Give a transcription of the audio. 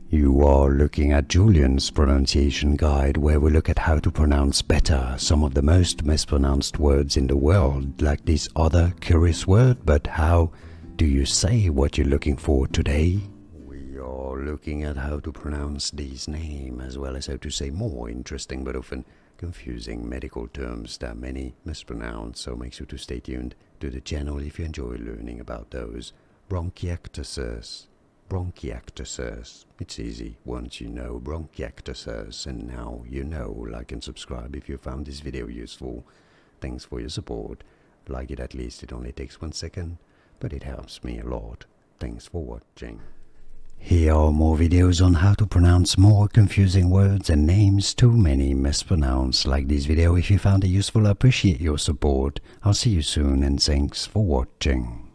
You are looking at Julian's pronunciation guide, where we look at how to pronounce better some of the most mispronounced words in the world, like this other curious word. But how do you say what you're looking for today? We are looking at how to pronounce these names, as well as how to say more interesting but often confusing medical terms that many mispronounce, so make sure to stay tuned to the channel if you enjoy learning about those. Bronchiectasis. Bronchiectasis. It's easy once you know bronchiectasis, and now you know. Like and subscribe if you found this video useful. Thanks for your support. Like it, at least it only takes 1 second, but it helps me a lot. Thanks for watching. Here are more videos on how to pronounce more confusing words and names too many mispronounced. Like this video if you found it useful. I appreciate your support. I'll see you soon, and thanks for watching.